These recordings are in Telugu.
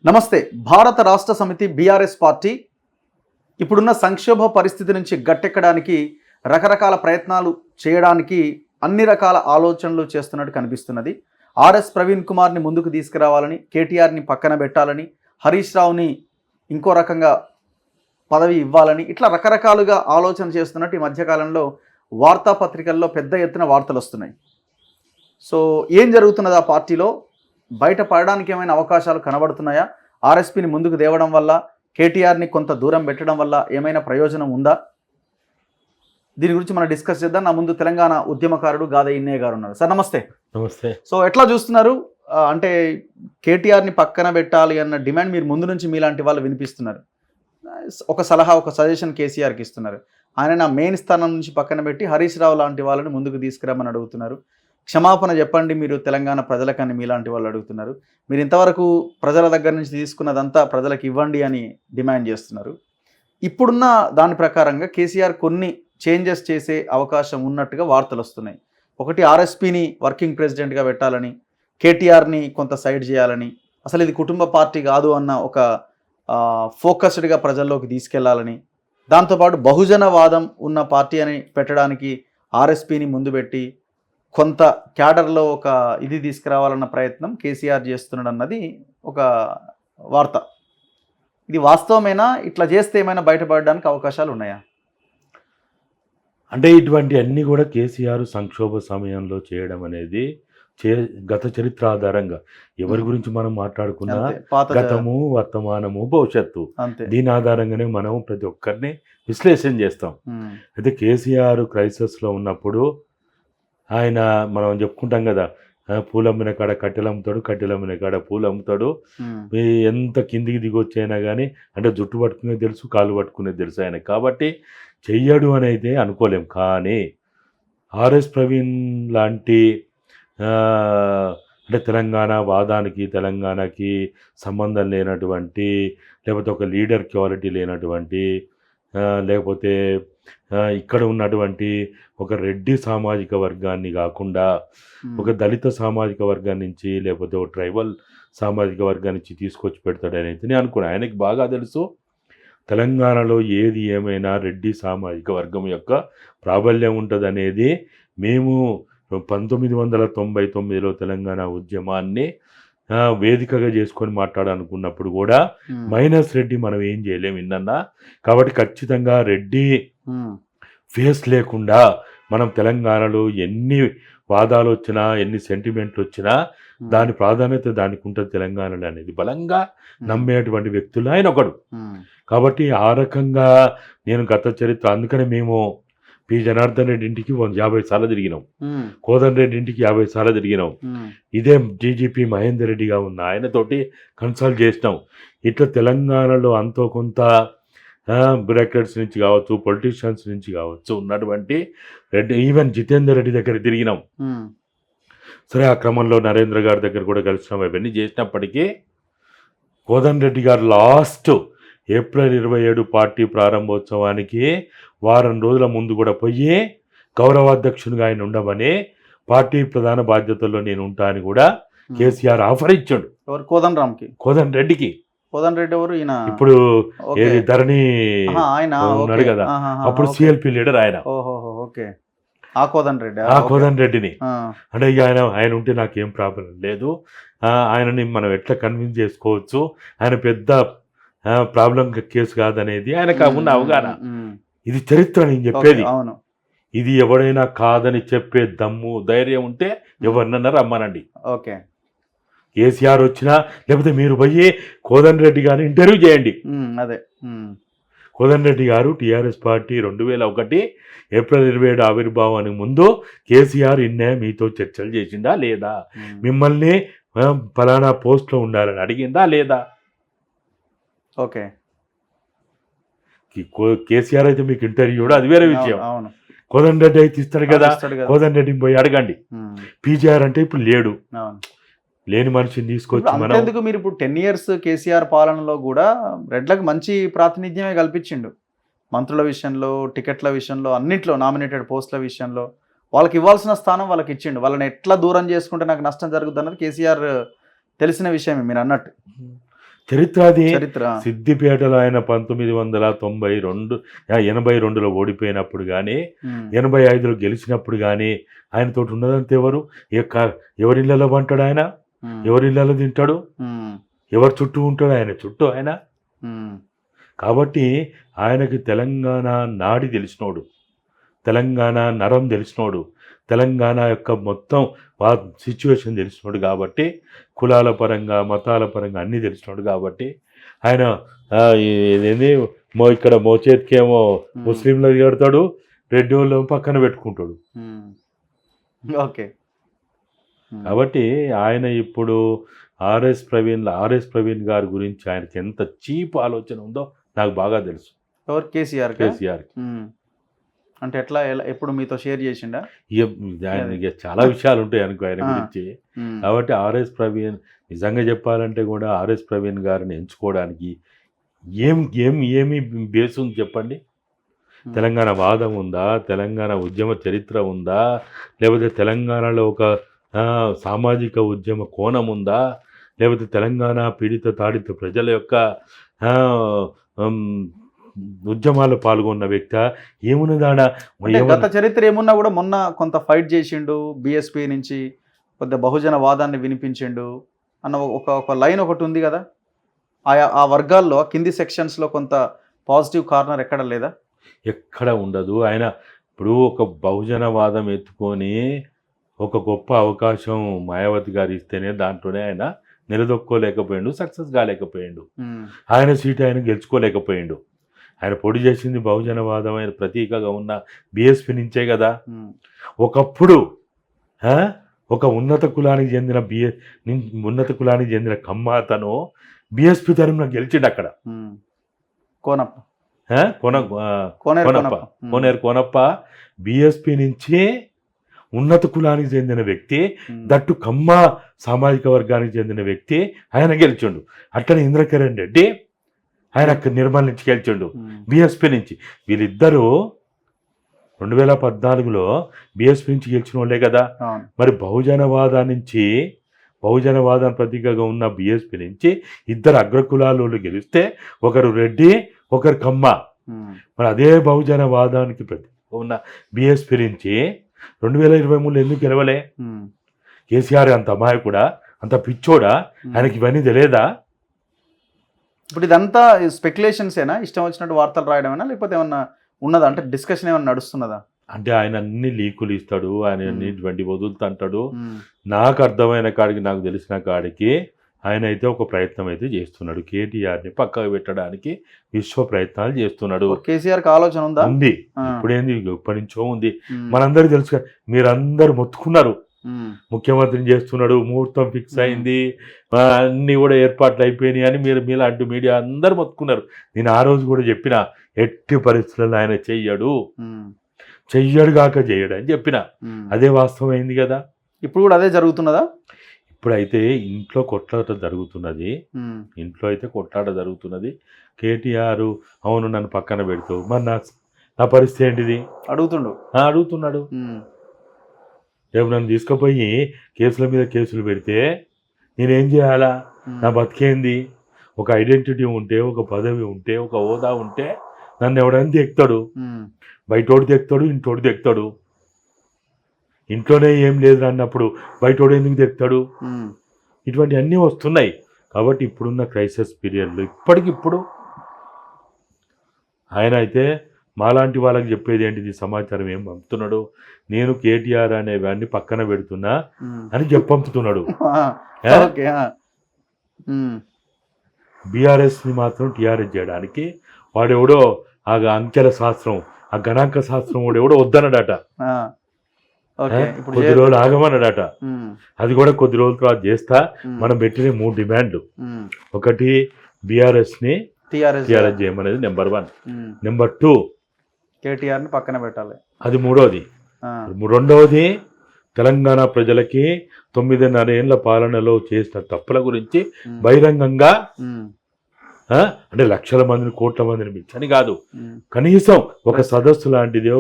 నమస్తే. భారత రాష్ట్ర సమితి బీఆర్ఎస్ పార్టీ ఇప్పుడున్న సంక్షోభ పరిస్థితి నుంచి గట్టెక్కడానికి రకరకాల ప్రయత్నాలు చేయడానికి అన్ని రకాల ఆలోచనలు చేస్తున్నట్టు కనిపిస్తున్నది. ఆర్ఎస్ ప్రవీణ్ కుమార్ని ముందుకు తీసుకురావాలని, కేటీఆర్ని పక్కన పెట్టాలని, హరీష్ రావుని ఇంకో రకంగా పదవి ఇవ్వాలని, ఇట్లా రకరకాలుగా ఆలోచన చేస్తున్నట్టు ఈ మధ్యకాలంలో వార్తాపత్రికల్లో పెద్ద ఎత్తున వార్తలు వస్తున్నాయి. సో ఏం జరుగుతున్నది ఆ పార్టీలో? బయట పడడానికి ఏమైనా అవకాశాలు కనబడుతున్నాయా? ఆర్ఎస్పీని ముందుకు తేవడం వల్ల, కేటీఆర్ని కొంత దూరం పెట్టడం వల్ల ఏమైనా ప్రయోజనం ఉందా? దీని గురించి మనం డిస్కస్ చేద్దాం. నా ముందు తెలంగాణ ఉద్యమకారుడు గాదే ఇన్నయ్య గారు ఉన్నారు. సార్ నమస్తే. నమస్తే. సో ఎట్లా చూస్తున్నారు? అంటే కేటీఆర్ని పక్కన పెట్టాలి అన్న డిమాండ్ మీరు ముందు నుంచి మీలాంటి వాళ్ళు వినిపిస్తున్నారు. ఒక సలహా, ఒక సజెషన్ కేసీఆర్కి ఇస్తున్నారు. ఆయన నా మెయిన్ స్థానం నుంచి పక్కన పెట్టి హరీష్ రావు లాంటి వాళ్ళని ముందుకు తీసుకురామని అడుగుతున్నారు. క్షమాపణ చెప్పండి మీరు తెలంగాణ ప్రజలకని మీలాంటి వాళ్ళు అడుగుతున్నారు. మీరు ఇంతవరకు ప్రజల దగ్గర నుంచి తీసుకున్నదంతా ప్రజలకు ఇవ్వండి అని డిమాండ్ చేస్తున్నారు. ఇప్పుడున్న దాని ప్రకారంగా కేసీఆర్ కొన్ని చేంజెస్ చేసే అవకాశం ఉన్నట్టుగా వార్తలు వస్తున్నాయి. ఒకటి, ఆర్ఎస్పీని వర్కింగ్ ప్రెసిడెంట్గా పెట్టాలని, కేటీఆర్ని కొంత సైడ్ చేయాలని, అసలు ఇది కుటుంబ పార్టీ కాదు అన్న ఒక ఫోకస్డ్గా ప్రజల్లోకి తీసుకెళ్లాలని, దాంతోపాటు బహుజనవాదం ఉన్న పార్టీ అని పెట్టడానికి ఆర్ఎస్పీని ముందు పెట్టి కొంత క్యాడర్లో ఒక ఇది తీసుకురావాలన్న ప్రయత్నం కేసీఆర్ చేస్తున్నాడు అన్నది ఒక వార్త. ఇది వాస్తవమేనా? ఇట్లా చేస్తే ఏమైనా బయటపడడానికి అవకాశాలు ఉన్నాయా? అంటే ఇటువంటి అన్నీ కూడా కేసీఆర్ సంక్షోభ సమయంలో చేయడం అనేది గత చరిత్ర ఆధారంగా ఎవరి గురించి మనం మాట్లాడుకున్నా గతము, వర్తమానము, భవిష్యత్తు, దీని ఆధారంగానే మనం ప్రతి ఒక్కరిని విశ్లేషణ చేస్తాం. అయితే కేసీఆర్ క్రైసిస్లో ఉన్నప్పుడు ఆయన మనం చెప్పుకుంటాం కదా, పూలమ్మిన కాడ కట్టెలమ్ముతాడు, కట్టెలమ్మిన కాడ పూలు అమ్ముతాడు. ఎంత కిందికి దిగొచ్చైనా కానీ అంటే జుట్టు పట్టుకునేది తెలుసు, కాళ్ళు పట్టుకునేది తెలుసు ఆయన. కాబట్టి చెయ్యడు అని అయితే అనుకోలేం. కానీ ఆర్ఎస్ ప్రవీణ్ లాంటి అంటే తెలంగాణ వాదానికి, తెలంగాణకి సంబంధం లేనటువంటి, లేకపోతే ఒక లీడర్ క్వాలిటీ లేనటువంటి, లేకపోతే ఇక్కడ ఉన్నటువంటి ఒక రెడ్డి సామాజిక వర్గాన్ని కాకుండా ఒక దళిత సామాజిక వర్గం నుంచి, లేకపోతే ఒక ట్రైబల్ సామాజిక వర్గం నుంచి తీసుకొచ్చి పెడతాడని అయితే నేను అనుకున్నాను. ఆయనకి బాగా తెలుసు తెలంగాణలో ఏది ఏమైనా రెడ్డి సామాజిక వర్గం యొక్క ప్రాబల్యం ఉంటుంది అనేది. మేము 1999లో తెలంగాణ ఉద్యమాన్ని వేదికగా చేసుకొని మాట్లాడాలనుకున్నప్పుడు కూడా మైనస్ రెడ్డి మనం ఏం చేయలేము ఇన్నన్నా. కాబట్టి ఖచ్చితంగా రెడ్డి ఫేస్ లేకుండా మనం తెలంగాణలో ఎన్ని వాదాలు వచ్చినా, ఎన్ని సెంటిమెంట్లు వచ్చినా దాని ప్రాధాన్యత దానికి ఉంటుంది తెలంగాణలో అనేది బలంగా నమ్మేటువంటి వ్యక్తులు ఆయన ఒకడు. కాబట్టి ఆ రకంగా నేను గత చరిత్ర, అందుకనే మేము పి జనార్దన్ రెడ్డి ఇంటికి 50 సార్లు తిరిగినాం, కోదండ రెడ్డి ఇంటికి 50 సార్లు తిరిగినాం. ఇదే డీజీపీ మహేందర్ రెడ్డిగా ఉన్న ఆయనతోటి కన్సల్ట్ చేసినాం. ఇట్లా తెలంగాణలో అంతో కొంత బ్యూరోక్రాట్స్ నుంచి కావచ్చు, పొలిటీషియన్స్ నుంచి కావచ్చు ఉన్నటువంటి రెడ్డి, ఈవెన్ జితేందర్ రెడ్డి దగ్గర తిరిగినాం. సరే, ఆ క్రమంలో నరేంద్ర గారి దగ్గర కూడా కలిసినాం. ఇవన్నీ చేసినప్పటికీ కోదండ రెడ్డి గారు లాస్ట్ ఏప్రిల్ 27 పార్టీ ప్రారంభోత్సవానికి వారం రోజుల ముందు కూడా పోయి గౌరవాధ్యక్షునిగా ఆయన ఉండమని, పార్టీ ప్రధాన బాధ్యతల్లో నేను ఉంటా అని కూడా కేసీఆర్ ఆఫర్ ఇచ్చాడు. ఎవరు? కోదండరామ్కి? కోదండ రెడ్డికి. కోదండ రెడ్డి ఎవరు? ఈయన ఇప్పుడు ఏది ధరణి ఉన్నాడు కదా, అప్పుడు సిఎల్పి లీడర్ ఆయన. ఆ కోదండ రెడ్డి, ఆ కోదండ రెడ్డిని అంటే ఆయన ఉంటే నాకేం ప్రాబ్లం లేదు, ఆయనని మనం ఎట్లా కన్విన్స్ చేసుకోవచ్చు, ఆయన పెద్ద ప్రాబ్లం కేసు కాదనేది ఆయనకు ఉన్న అవగాహన. ఇది చరిత్ర నేను చెప్పేది. ఇది ఎవడైనా కాదని చెప్పే దమ్ము, ధైర్యం ఉంటే ఎవరినన్నా రమ్మనండి. ఓకే, కేసీఆర్ వచ్చినా, లేకపోతే మీరు పోయి కోదండ రెడ్డి గారిని ఇంటర్వ్యూ చేయండి. అదే కోదండ రెడ్డి గారు టీఆర్ఎస్ పార్టీ 2001 ఏప్రిల్ 27 ఆవిర్భావానికి ముందు కేసీఆర్ ఇన్నే మీతో చర్చలు చేసిందా లేదా, మిమ్మల్ని ఫలానా పోస్ట్లో ఉండాలని అడిగిందా లేదా? ఓకే, కేసీఆర్ అయితే మీకు ఇంటర్వ్యూ కూడా అది వేరే విషయం. కోదండ రెడ్డి అయితే ఇస్తాడు కదా, కోదండ రెడ్డిని పోయి అడగండి. పీజీఆర్ అంటే ఇప్పుడు లేడు, లేని మనిషిని తీసుకొచ్చి మనం ఎందుకు? మీరు ఇప్పుడు 10 years కేసీఆర్ పాలనలో కూడా రెడ్లకు మంచి ప్రాతినిధ్యమే కల్పించిండు. మంత్రుల విషయంలో, టికెట్ల విషయంలో, అన్నింటిలో, నామినేటెడ్ పోస్టుల విషయంలో వాళ్ళకి ఇవ్వాల్సిన స్థానం వాళ్ళకి ఇచ్చిండు. వాళ్ళని ఎట్లా దూరం చేసుకుంటే నాకు నష్టం జరుగుతుంది అన్నది కేసీఆర్ తెలిసిన విషయమే మీరు అన్నట్టు. చరిత్ర అది. చరిత్ర. సిద్దిపేటలో ఆయన 1982లో ఓడిపోయినప్పుడు కానీ 85లో గెలిచినప్పుడు కానీ ఆయనతో ఉన్నదంతా ఎవరు? ఎవరిళ్ళలో పంటాడు ఆయన, ఎవరిళ్ళలో తింటాడు, ఎవరి చుట్టూ ఉంటాడు, ఆయన చుట్టూ ఆయన. కాబట్టి ఆయనకి తెలంగాణ నాడి తెలిసినోడు, తెలంగాణ నరం తెలిసినోడు, తెలంగాణ యొక్క మొత్తం సిచ్యువేషన్ తెలిసినోడు కాబట్టి, కులాల పరంగా మతాల పరంగా అన్నీ తెలిసినోడు కాబట్టి ఆయన ఇదేంది ఇక్కడ మోచేతికేమో ముస్లింలది కడతాడు, రెడ్డి వాళ్ళు పక్కన పెట్టుకుంటాడు. ఓకే. కాబట్టి ఆయన ఇప్పుడు ఆర్ఎస్ ప్రవీణ్ గారి గురించి ఆయనకి ఎంత చీప్ ఆలోచన ఉందో నాకు బాగా తెలుసు. ఎవరు? కేసీఆర్. అంటే ఎట్లా ఎప్పుడు మీతో షేర్ చేసిండా? ఆయన చాలా విషయాలు ఉంటాయి అనుకో ఆయన గురించి. కాబట్టి ఆర్ఎస్ ప్రవీణ్ నిజంగా చెప్పాలంటే కూడా ఆర్ఎస్ ప్రవీణ్ గారిని ఎంచుకోవడానికి ఏమి బేస్ ఉంది చెప్పండి? తెలంగాణ వాదం ఉందా, తెలంగాణ ఉద్యమ చరిత్ర ఉందా, లేకపోతే తెలంగాణలో ఒక సామాజిక ఉద్యమ కోణం ఉందా, లేకపోతే తెలంగాణ పీడిత తాడిత ప్రజల యొక్క ఉద్యమాల్లో పాల్గొన్న వ్యక్తి ఏమున్నదాడ? గత చరిత్ర ఏమున్నా కూడా మొన్న కొంత ఫైట్ చేసిండు, బీఎస్పీ నుంచి కొద్ది బహుజన వాదాన్ని వినిపించిండు అన్న ఒక లైన్ ఒకటి ఉంది కదా. ఆ వర్గాల్లో కింది సెక్షన్స్లో కొంత పాజిటివ్ కార్నర్ ఎక్కడ లేదా? ఎక్కడ ఉండదు. ఆయన ఇప్పుడు ఒక బహుజన వాదం ఎత్తుకొని ఒక గొప్ప అవకాశం మాయావతి గారు ఇస్తేనే దాంట్లోనే ఆయన నిలదొక్కోలేకపోయిండు, సక్సెస్ కాలేకపోయిండు, ఆయన సీటు ఆయన గెలుచుకోలేకపోయిండు. ఆయన పొడి చేసింది బహుజనవాదమైన ప్రతీకగా ఉన్న బీఎస్పీ నుంచే కదా. ఒకప్పుడు ఒక ఉన్నత కులానికి చెందిన కమ్మ అతను బీఎస్పీ తరఫున గెలిచిండు అక్కడ. కోనేరు కోనప్ప బీఎస్పీ నుంచి ఉన్నత కులానికి చెందిన వ్యక్తి, దట్టు కమ్మ సామాజిక వర్గానికి చెందిన వ్యక్తి ఆయన గెలిచిండు. అట్లనే ఇంద్రకరణ్ రెడ్డి ఆయన నిర్మల్ నుంచి గెలిచిండు బీఎస్పీ నుంచి. వీళ్ళిద్దరూ 2014లో బీఎస్పీ నుంచి గెలిచిన వాళ్ళే కదా. మరి బహుజనవాదాన్ని ప్రతీకగా ఉన్న బీఎస్పీ నుంచి ఇద్దరు అగ్రకులాలు గెలిస్తే ఒకరు రెడ్డి ఒకరు కమ్మ. మరి అదే బహుజనవాదానికి ప్రతీకగా ఉన్న బీఎస్పీ నుంచి 2023లో ఎందుకు గెలవలే? కేసీఆర్ అంత అమాయకుడా, అంత పిచ్చోడా? ఆయనకి ఇవన్నీ తెలియదా? ఇప్పుడు ఇదంతా స్పెక్యులేషన్సేనా, ఇష్టం వచ్చినట్టు వార్తలు రాయడమేనా, లేకపోతే ఏమన్నా ఉన్నదా? అంటే డిస్కషన్ ఏమన్నా నడుస్తున్నదా? అంటే ఆయన అన్ని లీకులు ఇస్తాడు, ఆయన అన్నిటువంటి వదులుతుంటాడు. నాకు అర్థమైన కాడికి, నాకు తెలిసిన కాడికి ఆయన అయితే ఒక ప్రయత్నం అయితే చేస్తున్నాడు. కేటీఆర్ని పక్కకు పెట్టడానికి విశ్వ ప్రయత్నాలు చేస్తున్నాడు. కేసీఆర్కి ఆలోచన ఉందా? ఉంది. ఇప్పుడేంది, ఎప్పటి నుంచో ఉంది. మనందరూ తెలుసు. మీరందరూ మొత్తుకున్నారు, ముఖ్యమంత్రిని చేస్తున్నాడు, ముహూర్తం ఫిక్స్ అయింది, అన్నీ కూడా ఏర్పాట్లు అయిపోయినాయి అని మీలాంటి మీడియా అందరు మొత్తుకున్నారు. నేను ఆ రోజు కూడా చెప్పిన, ఎట్టి పరిస్థితుల్లో ఆయన చెయ్యడు కాక చేయడు అని చెప్పిన. అదే వాస్తవం అయింది కదా. ఇప్పుడు కూడా అదే జరుగుతున్నదా? ఇప్పుడైతే ఇంట్లో కొట్లాట జరుగుతున్నది. కేటీఆర్ అవును నన్ను పక్కన పెడతావు, మరి నా పరిస్థితి ఏంటిది అడుగుతున్నాడు. రేపు నన్ను తీసుకుపోయి కేసుల మీద కేసులు పెడితే నేనేం చేయాలా? నా బతికేంది? ఒక ఐడెంటిటీ ఉంటే, ఒక పదవి ఉంటే, ఒక హోదా ఉంటే నన్ను ఎవడైనా తెక్తాడు. బయటోడు తెక్తాడు, ఇంటోడు తెక్తాడు. ఇంట్లోనే ఏం లేదు అన్నప్పుడు బయటోడు ఎందుకు తెక్తాడు? ఇటువంటి అన్నీ వస్తున్నాయి. కాబట్టి ఇప్పుడున్న క్రైసిస్ పీరియడ్లో ఇప్పటికిప్పుడు ఆయన అయితే మాలాంటి వాళ్ళకి చెప్పేది ఏంటిది, సమాచారం ఏం పంపుతున్నాడు? నేను కేటీఆర్ అనే వాడిని పక్కన పెడుతున్నా అని పంపుతున్నాడు. బీఆర్ఎస్ని మాత్రం టీఆర్ఎస్ చేయడానికి వాడెవడో ఆ అంకెల శాస్త్రం, ఆ గణాంక శాస్త్రం వాడెవడో వద్దన్నాడట. కొద్ది రోజులు ఆగమన్నాడట. అది కూడా కొద్ది రోజుల తర్వాత చేస్తా. మనం పెట్టిన 3 డిమాండ్లు. ఒకటి బీఆర్ఎస్ని టీఆర్ఎస్ చేయమనేది నెంబర్ 1. నెంబర్ 2 కేటీఆర్ని పక్కన పెట్టాలి, అది 3వది. 2వది తెలంగాణ ప్రజలకి 9.5 ఏళ్ల పాలనలో చేసిన తప్పుల గురించి బహిరంగంగా, అంటే లక్షల మందిని కోట్ల మందిని పిలిచని కాదు, కనీసం ఒక సదస్సు లాంటిది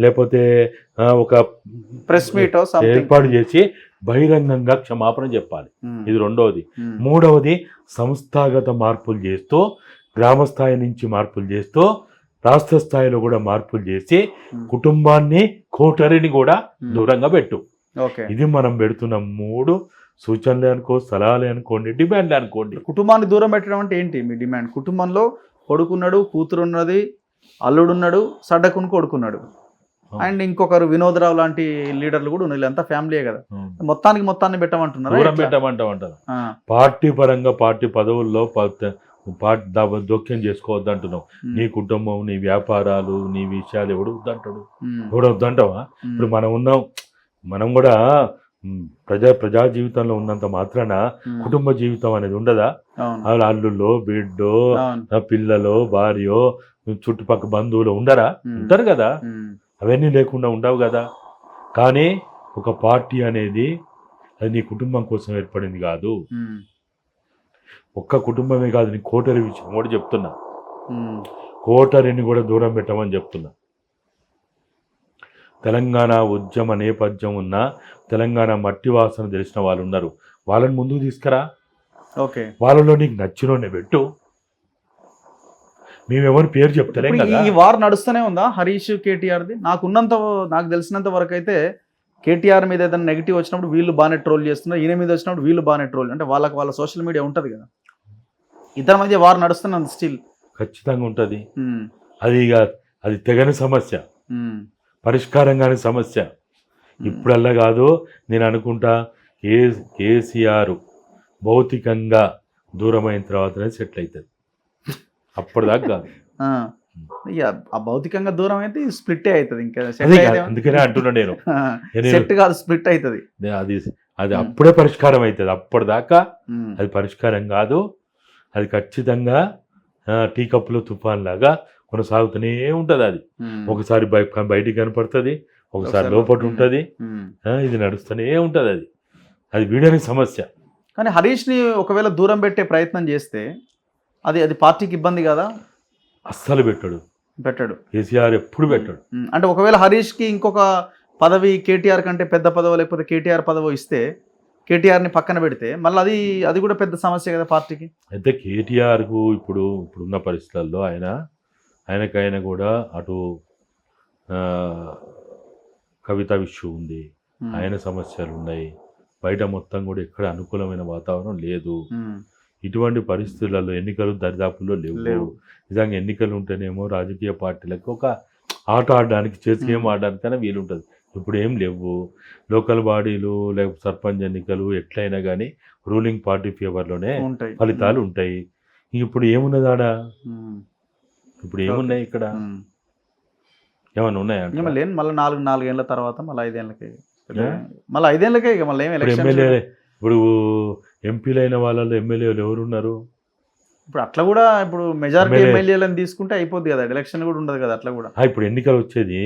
లేకపోతే ఒక ప్రెస్ మీట్ ఏర్పాటు చేసి బహిరంగంగా క్షమాపణ చెప్పాలి. ఉమ్, ఇది రెండవది. ఉమ్, మూడవది సంస్థాగత మార్పులు చేస్తూ, గ్రామ స్థాయి నుంచి మార్పులు చేస్తూ, రాష్ట్ర స్థాయిలో కూడా మార్పులు చేసి ఉమ్, కుటుంబాన్ని, కోటరిని కూడా ఉమ్. దూరంగా పెట్టు. ఓకే. ఇది మనం పెడుతున్న 3 సూచనలే అనుకో, సలహాలే అనుకోండి, డిమాండ్లే అనుకోండి. కుటుంబాన్ని దూరం పెట్టడం అంటే ఏంటి మీ డిమాండ్? కుటుంబంలో కొడుకున్నాడు, కూతురు ఉన్నది, అల్లుడున్నాడు, సడ్డకుని కొడుకున్నాడు, అండ్ ఇంకొకరు వినోదరావు లాంటి లీడర్లు కూడా ఉన్నారు. వీళ్ళంతా ఫ్యామిలీయే కదా. మొత్తాన్ని పెట్టమంటున్నారా? దూరం ఎట్లా? పెట్టమంటారు. ఆ, పార్టీ పరంగా పార్టీ పదవుల్లో జోక్యం చేసుకోవద్దు అంటున్నావు. ఉమ్, నీ కుటుంబం, నీ వ్యాపారాలు, నీ విషయాలు ఎవడు వద్దంటాడు? ఉమ్, ఎవడు వద్దంటావా? ఉమ్, ఇప్పుడు మనం ఉన్నాం, మనం కూడా ప్రజా జీవితంలో ఉన్నంత మాత్రాన ఉమ్, కుటుంబ జీవితం అనేది ఉండదా? అవును, వాళ్ళ అల్లుల్లో, బిడ్డో, అవును, పిల్లలో, భార్యో, చుట్టుపక్కల బంధువులు ఉండరా? ఉమ్, ఉంటారు కదా. ఉమ్, అవన్నీ లేకుండా ఉండవు కదా. కానీ ఒక పార్టీ అనేది అది నీ కుటుంబం కోసం ఏర్పడింది కాదు. ఉమ్, ఒక్క కుటుంబమే కాదు, నీ కోటరి విషయం కూడా చెప్తున్నా. ఉమ్, కోటరిని కూడా దూరం పెట్టమని చెప్తున్నా. తెలంగాణ ఉద్యమ నేపథ్యం ఉన్న, తెలంగాణ మట్టి వాసన తెలిసిన వాళ్ళు ఉన్నారు. వాళ్ళని ముందుకు తీసుకురా. ఓకే. వాళ్ళలో నీకు నచ్చినోనే పెట్టు. మేమెవరి పేరు చెప్తలేం ఇప్పుడు కదా. ఈ వార్ నడుస్తూనే ఉందా హరీష్ కేటీఆర్ది? నాకు తెలిసినంత వరకు అయితే కేటీఆర్ మీద ఏదైనా నెగిటివ్ వచ్చినప్పుడు వీళ్ళు బాగానే ట్రోల్ చేస్తున్నారు, ఈయన మీద వచ్చినప్పుడు వీళ్ళు బాగానే ట్రోల్, అంటే వాళ్ళ సోషల్ మీడియా ఉంటుంది కదా, ఇద్దరి మధ్య వార్ నడుస్తున్నది స్టిల్. ఖచ్చితంగా ఉంటుంది. అది తెగని సమస్య, పరిష్కారం కాని సమస్య. ఇప్పుడల్లా కాదు, నేను అనుకుంటా కేసీఆర్ భౌతికంగా దూరమైన తర్వాతనే సెటిల్ అవుతుంది. అప్పటిదాకా కాదు. ఆ భౌతికంగా దూరం అయితే స్ప్లిట్టే అవుతుంది. ఇంకా అందుకనే అంటున్నా నేను, సెట్ కాదు, స్ప్లిట్ అవుతుంది. అది అప్పుడే పరిష్కారం అవుతుంది. అప్పటిదాకా అది పరిష్కారం కాదు. అది ఖచ్చితంగా టీ కప్పులో తుఫాన్ లాగా కొనసాగుతూనే ఉంటుంది. అది ఒకసారి బయటికి కనపడుతుంది, ఒకసారి లోపల ఉంటుంది. ఇది నడుస్తూనే ఉంటుంది. అది వీడని సమస్య. కానీ హరీష్ని ఒకవేళ దూరం పెట్టే ప్రయత్నం చేస్తే అది పార్టీకి ఇబ్బంది కదా? అస్సలు పెట్టాడు కేసీఆర్, ఎప్పుడు పెట్టాడు. అంటే ఒకవేళ హరీష్కి ఇంకొక పదవి కేటీఆర్ కంటే పెద్ద పదవి, లేకపోతే కేటీఆర్ పదవి ఇస్తే, కేటీఆర్ని పక్కన పెడితే మళ్ళీ అది కూడా పెద్ద సమస్య కదా పార్టీకి. అయితే కేటీఆర్కు ఇప్పుడున్న పరిస్థితుల్లో ఆయనకైనా కూడా అటు కవిత ఇష్యూ ఉంది, ఆయన సమస్యలు ఉన్నాయి, బయట మొత్తం కూడా ఎక్కడ అనుకూలమైన వాతావరణం లేదు. ఇటువంటి పరిస్థితులలో ఎన్నికలు దరిదాపుల్లో లేవు. నిజంగా ఎన్నికలు ఉంటేనేమో రాజకీయ పార్టీలకు ఒక ఆట ఆడడానికి, చేసి గేమ్ ఆడడానికైనా వీలుంటుంది. ఇప్పుడు ఏం లేవు. లోకల్ బాడీలు లేకపోతే సర్పంచ్ ఎన్నికలు ఎట్లయినా కానీ రూలింగ్ పార్టీ ఫేవర్లోనే ఫలితాలు ఉంటాయి. ఇప్పుడు ఏమున్నది ఆడ? ఇప్పుడు ఏమున్నాయి ఇక్కడ? ఏమన్నా ఉన్నాయంటే మళ్ళీ 4 ఏళ్ళ తర్వాత మళ్ళీ 5 ఏళ్ళకే ఇక మళ్ళీ ఎమ్మెల్యే, ఇప్పుడు ఎంపీలైన వాళ్ళలో ఎమ్మెల్యేలు ఎవరున్నారు? ఇప్పుడు అట్లా కూడా ఇప్పుడు మెజారిటీ ఎమ్మెల్యేలను తీసుకుంటే అయిపోద్ది కదా, ఎలక్షన్ కూడా ఉండదు కదా అట్లా కూడా. ఇప్పుడు ఎన్నికలు వచ్చేది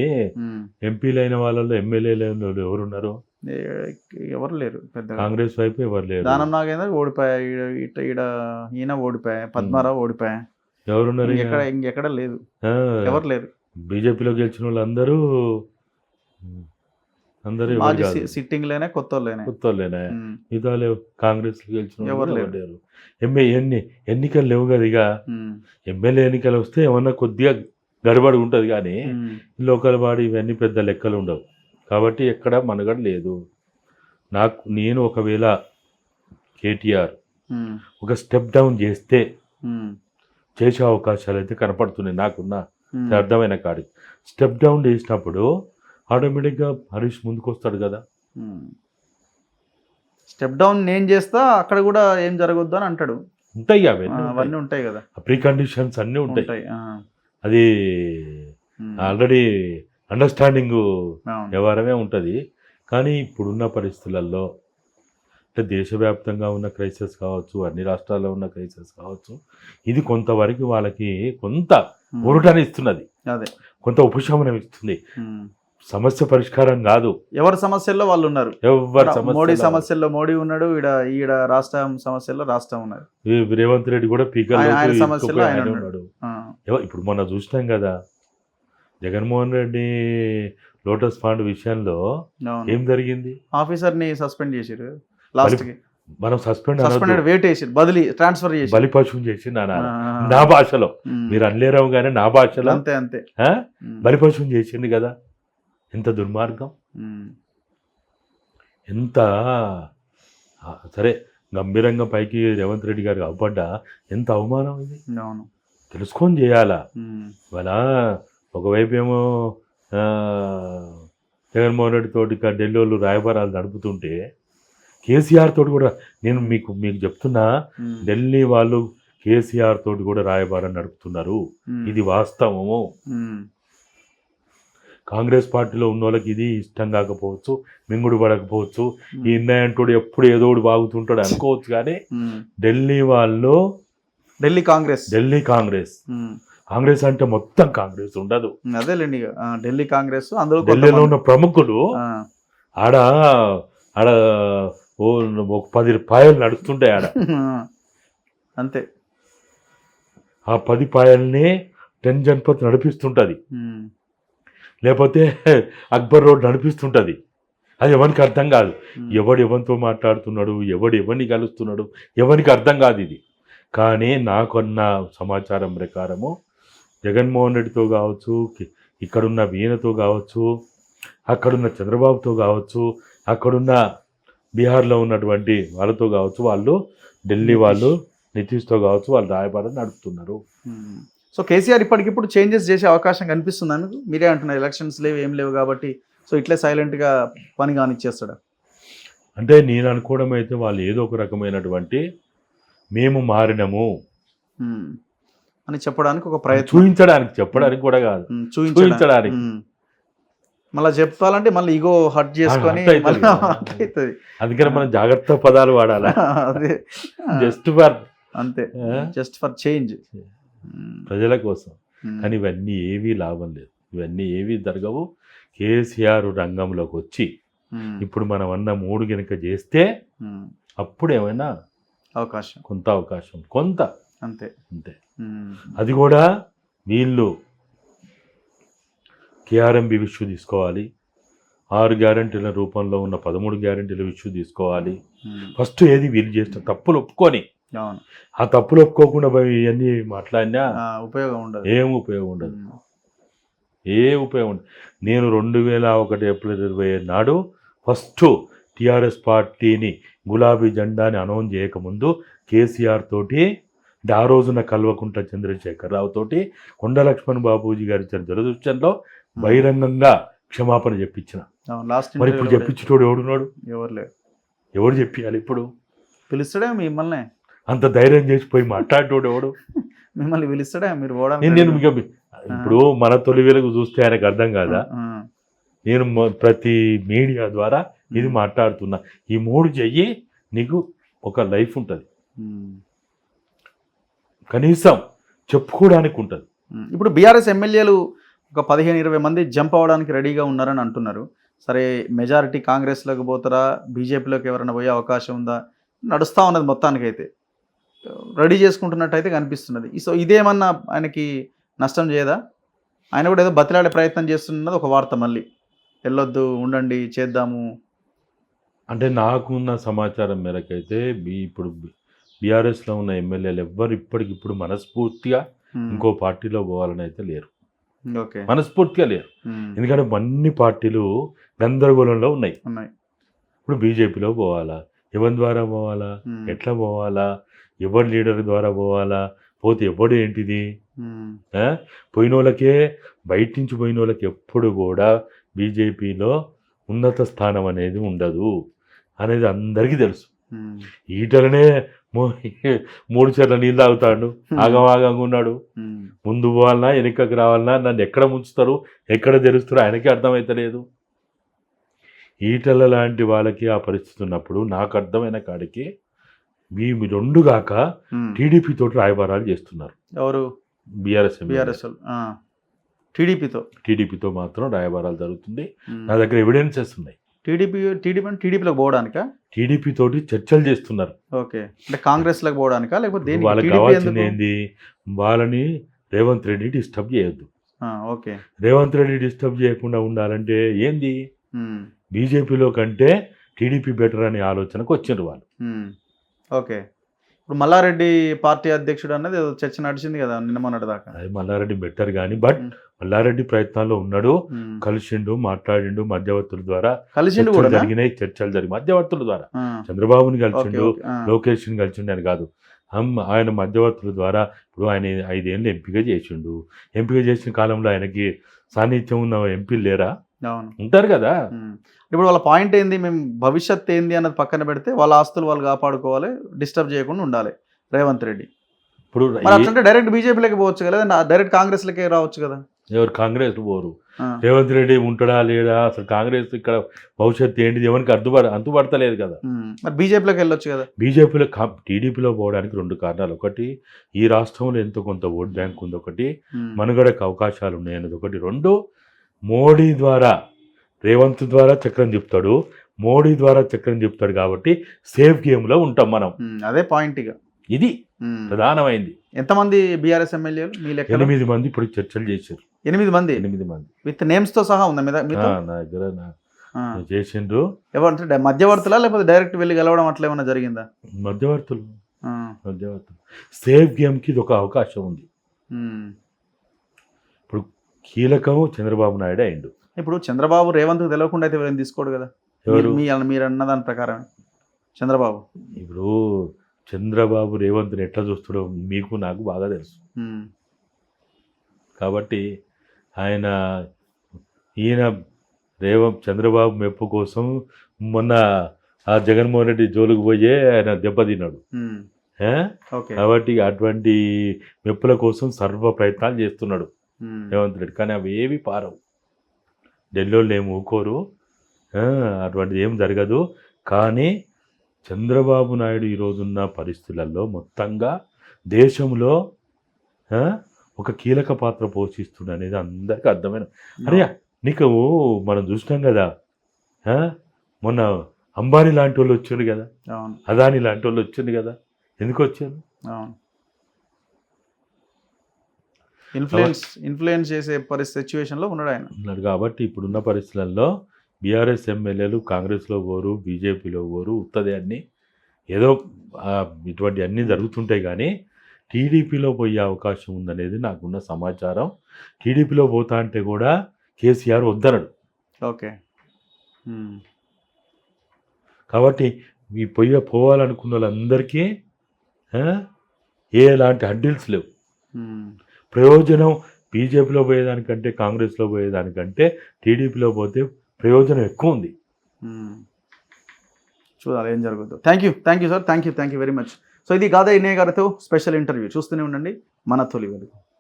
ఎంపీలైన వాళ్ళలో ఎమ్మెల్యేలు ఎవరున్నారు? ఎవరు లేరు పెద్ద. కాంగ్రెస్ వైపు ఎవరు లేరు. దానం నాగేందర్ ఓడిపోయా, ఈయన ఓడిపోయా, పద్మారావు ఓడిపోయా, ఎవరున్నారు? ఇంకెక్కడ లేదు, ఎవరు లేరు. బీజేపీలో గెలిచిన వాళ్ళందరూ సిట్టింగ్ లేనే, కొత్త వాళ్ళేనా? మిగతా కాంగ్రెస్ గెలిచిన ఎవరు లేరు. ఎన్నికలు లేవు కదా. ఇక ఎమ్మెల్యే ఎన్నికలు వస్తే ఏమన్నా కొద్దిగా గడబడి ఉంటుంది, కానీ లోకల్ బాడీ ఇవన్నీ పెద్ద లెక్కలు ఉండవు. కాబట్టి ఎక్కడ మనుగడ లేదు. నేను ఒకవేళ కేటీఆర్ ఒక స్టెప్ డౌన్ చేస్తే చేసే అవకాశాలు అయితే కనపడుతున్నాయి నాకున్న అర్థమైన కాడికి. స్టెప్ డౌన్ చేసినప్పుడు ఆటోమేటిక్గా హరీష్ ముందుకు వస్తాడు కదా. స్టెప్ డౌన్ నేను చేస్తా, అక్కడ కూడా ఏం జరగొద్దు అని అంటాడు. ఉంటాయి అవన్నీ ఉంటాయి కదా, ప్రీ కండిషన్స్ అన్నీ ఉంటాయి. అది ఆల్రెడీ అండర్స్టాండింగ్ వ్యవహారమే ఉంటుంది. కానీ ఇప్పుడున్న పరిస్థితులలో అంటే దేశవ్యాప్తంగా ఉన్న క్రైసిస్ కావచ్చు, అన్ని రాష్ట్రాల్లో ఉన్న క్రైసిస్ కావచ్చు, ఇది కొంతవరకు వాళ్ళకి కొంత ఊరటని ఇస్తున్నది, కొంత ఉపశమనం ఇస్తుంది. సమస్య పరిష్కారం కాదు. ఎవరి సమస్యల్లో వాళ్ళు ఉన్నారు. మోడీ సమస్యల్లో మోడీ ఉన్నాడు, ఈడ రాష్ట్రం సమస్యల్లో రాష్ట్రం ఉన్నారు. రేవంత్ రెడ్డి కూడా ఆయన సమస్యల్లో ఆయన ఉన్నాడు. ఇప్పుడు మొన్న చూసినాం కదా, జగన్మోహన్ రెడ్డి లోటస్ పాండ్ విషయంలో అవును. ఏం జరిగింది? ఆఫీసర్ని సస్పెండ్ చేసిరు లాస్ట్కి. మనం సస్పెండ్ సస్పెండెడ్ వెయిట్ వేసి బదిలీ ట్రాన్స్ఫర్ చేసి బలి పశువు చేసి నా భాషలో మీరు అనలేరావు కానీ నా భాషలో అంతే అంతే బలి పశువుని చేసింది కదా. ఎంత దుర్మార్గం, ఎంత సరే గంభీరంగా పైకి రేవంత్ రెడ్డి గారికి అవపడ్డా ఎంత అవమానం ఇది. అవును, తెలుసుకొని చేయాలా. ఇవాళ ఒకవైపు ఏమో జగన్మోహన్ రెడ్డి తోటి ఢిల్లీ వాళ్ళు రాయబారాలు నడుపుతుంటే కేసీఆర్ తోటి కూడా మీకు చెప్తున్నా, ఢిల్లీ వాళ్ళు కేసీఆర్ తోటి కూడా రాయబారం నడుపుతున్నారు. ఇది వాస్తవము. కాంగ్రెస్ పార్టీలో ఉన్న వాళ్ళకి ఇది ఇష్టం కాకపోవచ్చు, మింగుడు పడకపోవచ్చు, ఈ ఇన్నాయంటోడు ఎప్పుడు ఏదో ఒకటి బాగుతుంటాడు అనుకోవచ్చు. కానీ ఢిల్లీ వాళ్ళు ఢిల్లీ కాంగ్రెస్ కాంగ్రెస్ అంటే మొత్తం కాంగ్రెస్ ఉండదు. అదేలేండి, ఢిల్లీ కాంగ్రెస్ అందులో ఢిల్లీలో ఉన్న ప్రముఖులు ఆడ ఆడ ఒక 10 పాయలు నడుస్తుంటాయి ఆడ. అంతే, ఆ 10 పాయల్ని 10 జన్పత్ నడిపిస్తుంటది, లేకపోతే అక్బర్ రోడ్ నడిపిస్తుంటది. అది ఎవరికి అర్థం కాదు. ఎవడు ఎవరితో మాట్లాడుతున్నాడు, ఎవడు ఎవరిని కలుస్తున్నాడు, ఎవరికి అర్థం కాదు ఇది. కానీ నాకున్న సమాచారం ప్రకారము జగన్మోహన్ రెడ్డితో కావచ్చు, ఇక్కడున్న వీణతో కావచ్చు, అక్కడున్న చంద్రబాబుతో కావచ్చు, అక్కడున్న బీహార్లో ఉన్నటువంటి వాళ్ళతో కావచ్చు, వాళ్ళు ఢిల్లీ వాళ్ళు నితీష్తో కావచ్చు, వాళ్ళు రాయబారం నడుపుతున్నారు. సో కేసీఆర్ ఇప్పటికిప్పుడు చేంజెస్ చేసే అవకాశం కనిపిస్తుందా మీకు? మీరే అంటున్నారు ఎలక్షన్స్ లేవు, ఏం లేవు కాబట్టి సో ఇట్లే సైలెంట్గా పని కానిచ్చేస్తాడా? అంటే నేను అనుకోవడం అయితే వాళ్ళు ఏదో ఒక రకమైనటువంటి మేము మారినము అని చెప్పడానికి ఒక ప్రయత్నం, చెప్పడానికి కూడా కాదు, చూపించడానికి. మళ్ళీ చెప్పాలంటే మళ్ళీ ఈగో హర్ట్ చేసుకొని అవుతుంది. అందుకని మనం జాగ్రత్త పదాలు వాడాలి. అదే జస్ట్ ఫర్ చేంజ్ ప్రజల కోసం. కానీ ఇవన్నీ ఏవీ లాభం లేదు, ఇవన్నీ ఏవీ జరగవు. కేసీఆర్ రంగంలోకి వచ్చి ఇప్పుడు మనం అన్న 3 గనుక చేస్తే అప్పుడు ఏమైనా అవకాశం, కొంత అంతే. అది కూడా వీళ్ళు కేఆర్ఎంబి ఇష్యూ తీసుకోవాలి, 6 గ్యారెంటీల రూపంలో ఉన్న 13 గ్యారెంటీల ఇష్యూ తీసుకోవాలి. ఫస్ట్ ఏది వీళ్ళు చేసిన తప్పులు ఒప్పుకొని, ఆ తప్పులు ఒప్పుకోకుండా ఇవన్నీ మాట్లాడినా ఉపయోగం ఉండదు, ఏం ఉపయోగం ఉండదు. నేను 2001 ఏప్రిల్ 25 నాడు ఫస్ట్ టీఆర్ఎస్ పార్టీని గులాబీ జెండాని అనౌన్స్ చేయకముందు కేసీఆర్ తోటి, ఆ రోజున కల్వకుంట్ల చంద్రశేఖరరావు తోటి, కొండ లక్ష్మణ్ బాబూజీ గారి దురదృష్టంలో బహిరంగంగా క్షమాపణ చెప్పించిన. మరి ఇప్పుడు చెప్పించేటోడు ఎవడున్నాడు? ఎవరు చెప్పాలి? ఇప్పుడు పిలుస్తాడే మిమ్మల్ని, అంత ధైర్యం చేసిపోయి మాట్లాడేటోడు ఎవడు? మిమ్మల్ని పిలుస్తాడే మీరు పోవడం. నేను ఇప్పుడు మన తొలి వెలుగు చూస్తే ఆయనకు అర్థం కాదా? నేను ప్రతి మీడియా ద్వారా ఇది మాట్లాడుతున్నా. ఈ 3 చెయ్యి, నీకు ఒక లైఫ్ ఉంటుంది, కనీసం చెప్పుకోవడానికి ఉంటుంది. ఇప్పుడు బీఆర్ఎస్ ఎమ్మెల్యేలు ఒక 15-20 మంది జంప్ అవ్వడానికి రెడీగా ఉన్నారని అంటున్నారు. సరే, మెజారిటీ కాంగ్రెస్లోకి పోతారా, బీజేపీలోకి ఎవరైనా పోయే అవకాశం ఉందా? నడుస్తూ ఉన్నది మొత్తానికైతే, రెడీ చేసుకుంటున్నట్టయితే కనిపిస్తున్నది. సో ఇదేమన్నా ఆయనకి నష్టం చేయదా? ఆయన కూడా ఏదో బతిలాడే ప్రయత్నం చేస్తున్నది ఒక వార్త. మళ్ళీ వెళ్ళొద్దు, ఉండండి, చేద్దాము అంటే. నాకున్న సమాచారం మేరకైతే ఇప్పుడు బీఆర్ఎస్లో ఉన్న ఎమ్మెల్యేలు ఎవ్వరు ఇప్పటికిప్పుడు మనస్ఫూర్తిగా ఇంకో పార్టీలో పోవాలని అయితే లేరు, మనస్ఫూర్తిగా లేరు. ఎందుకంటే అన్ని పార్టీలు గందరగోళంలో ఉన్నాయి. ఇప్పుడు బీజేపీలో పోవాలా, ఎవరి ద్వారా పోవాలా, ఎట్లా పోవాలా, ఎవరి లీడర్ ద్వారా పోవాలా, పోతే ఎవడు ఏంటిది? పోయిన వాళ్ళకే, బయట నుంచి పోయిన వాళ్ళకి ఎప్పుడు కూడా బీజేపీలో ఉన్నత స్థానం అనేది ఉండదు అనేది అందరికీ తెలుసు. ఈటలనే 3 చెర్ల నీళ్ళు తాగుతాడు, ఆగమాగంగా ఉన్నాడు. ముందు పోవాలన్నా వెనకకి రావాలన్నా నన్ను ఎక్కడ ముంచుతారు, ఎక్కడ తెరుస్తారు ఆయనకే అర్థమవుతలేదు. ఈటల లాంటి వాళ్ళకి ఆ పరిస్థితి ఉన్నప్పుడు నాకు అర్థమైన కాడికి మీ 2 గాక టీడీపీ తోటి రాయబారాలు చేస్తున్నారు. ఎవరు? బీఆర్ఎస్ టీడీపీతో మాత్రం రాయబారాలు జరుగుతుంది. నా దగ్గర ఎవిడెన్సెస్ ఉన్నాయి. టీడీపీలోకి పోవడానికా? టీడీపీ తోటి చర్చలు చేస్తున్నారు. ఓకే, అంటే కాంగ్రెస్లోకి పోవడానికా? లేకపోతే వాళ్ళకి కావాల్సింది ఏంది? వాళ్ళని రేవంత్ రెడ్డి డిస్టర్బ్ చేయొద్దు. ఓకే. రేవంత్ రెడ్డి డిస్టర్బ్ చేయకుండా ఉండాలంటే ఏంది, బీజేపీలో కంటే టీడీపీ బెటర్ అనే ఆలోచనకు వచ్చిండ్రు వాళ్ళు. ఓకే. ఇప్పుడు మల్లారెడ్డి పార్టీ అధ్యక్షుడు అన్నది ఏదో చర్చ నడిచింది కదా నిన్న మొన్నటి దాకా. అది మల్లారెడ్డి బెటర్ కానీ, బట్ మల్లారెడ్డి ప్రయత్నాల్లో ఉన్నాడు, కలిసిండు, మాట్లాడిండు, మధ్యవర్తుల ద్వారా కలిసిండు చర్చలు కూడా జరిగినాయి, మధ్యవర్తుల ద్వారా చంద్రబాబుని కలిసిండు, లోకేష్ని కలిసిండు అని కాదు, ఆయన మధ్యవర్తుల ద్వారా. ఇప్పుడు ఆయన 5 ఏళ్ళు ఎంపిక చేసిండు, ఎంపిక చేసిన కాలంలో ఆయనకి సాన్నిధ్యం ఉన్న ఎంపీలు లేరా? ఉంటారు కదా. ఇప్పుడు వాళ్ళ పాయింట్ ఏంది, మేము భవిష్యత్ ఏంది అన్నది పక్కన పెడితే వాళ్ళ ఆస్తులు వాళ్ళు కాపాడుకోవాలి, డిస్టర్బ్ చేయకుండా ఉండాలి రేవంత్ రెడ్డి. ఇప్పుడు అట్లంటే డైరెక్ట్ బీజేపీలోకి పోవచ్చు కదా, డైరెక్ట్ కాంగ్రెస్లోకి రావచ్చు కదా. ఎవరు కాంగ్రెస్ పోరు, రేవంత్ రెడ్డి ఉంటాడా లేడా, అసలు కాంగ్రెస్ ఇక్కడ భవిష్యత్తు ఏంటిది ఎవరికి అంతుపడతలేదు కదా. మరి బీజేపీలోకి వెళ్ళొచ్చు కదా. బీజేపీలో టీడీపీలో పోవడానికి 2 కారణాలు. ఒకటి, ఈ రాష్ట్రంలో ఎంతో కొంత ఓట్ బ్యాంక్ ఉంది, ఒకటి మనుగడకు అవకాశాలు ఉన్నాయన్నది ఒకటి. 2, మోడీ ద్వారా, రేవంత్ ద్వారా చక్రం తిప్పుతాడు, మోడీ ద్వారా చక్రం తిప్పుతాడు కాబట్టి సేఫ్ గేమ్లో ఉంటాం మనం. అదే పాయింట్. ఇక ఇది ప్రధానమైంది. ఎంతమంది బీఆర్ఎస్ ఎమ్మెల్యేలు మీ లెక్క? 8 మంది ఇప్పుడు చర్చలు చేశారు. 8 మంది విత్ నేమ్స్ తో సహా ఉందా నా దగ్గర చేసిండ్రు. ఎవరంటే మధ్యవర్తులా లేకపోతే డైరెక్ట్ వెళ్ళి గెలవడం అట్లా ఏమైనా జరిగిందా? మధ్యవర్తులు. సేఫ్ గేమ్ కి ఇది ఒక అవకాశం ఉంది. ఇప్పుడు కీలకం చంద్రబాబు నాయుడు అయిండు. ఇప్పుడు చంద్రబాబు రేవంత్ తెలియకుండా అయితే వీళ్ళని తీసుకోడు కదా. ఎవరు మీరు అన్న దాని ప్రకారం చంద్రబాబు. ఇప్పుడు చంద్రబాబు రేవంత్ని ఎట్లా చూస్తాడో మీకు నాకు బాగా తెలుసు. కాబట్టి ఈయన చంద్రబాబు మెప్పు కోసం మొన్న ఆ జగన్మోహన్ రెడ్డి జోలుకు పోయే ఆయన దెబ్బతిన్నాడు. కాబట్టి అటువంటి మెప్పుల కోసం సర్వ ప్రయత్నాలు చేస్తున్నాడు రేవంత్ రెడ్డి. కానీ అవి ఏవి పారవు, ఢిల్లీలో ఏమి ఊకోరు, అటువంటిది ఏం జరగదు. కానీ చంద్రబాబు నాయుడు ఈరోజున్న పరిస్థితులలో మొత్తంగా దేశంలో ఒక కీలక పాత్ర పోషిస్తుంది అనేది అందరికీ అర్థమైన. అరే నీకు మనం చూసినాం కదా, మొన్న అంబానీ లాంటి వాళ్ళు వచ్చారు కదా, అదానీ లాంటి వాళ్ళు వచ్చింది కదా, ఎందుకు వచ్చారు? ఇన్ఫ్లుయెన్స్ చేసే సిచ్యువేషన్లో ఉన్నాడు ఆయన. ఉన్నాడు కాబట్టి ఇప్పుడున్న పరిస్థితులలో బీఆర్ఎస్ ఎమ్మెల్యేలు కాంగ్రెస్లో పోరు, బీజేపీలో పోరు, ఉత్తదే అన్నీ ఏదో ఇటువంటి అన్నీ జరుగుతుంటాయి. కానీ టీడీపీలో పోయే అవకాశం ఉందనేది నాకున్న సమాచారం. టీడీపీలో పోతా అంటే కూడా కేసీఆర్ వద్దనడు. ఓకే. కాబట్టి ఈ పోవాలనుకున్న వాళ్ళందరికీ ఎలాంటి హడ్డిల్స్ లేవు. ప్రయోజనం బీజేపీలో పోయేదానికంటే, కాంగ్రెస్లో పోయేదానికంటే టీడీపీలో పోతే ప్రయోజనం ఎక్కువ ఉంది. చూడాలి ఏం జరుగుతుందో. Thank you sir, thank you very much. So ఇది గాదా ఇన్నయ్య గారితో స్పెషల్ ఇంటర్వ్యూ. చూస్తూనే ఉండండి మన తొలి వెలుగు.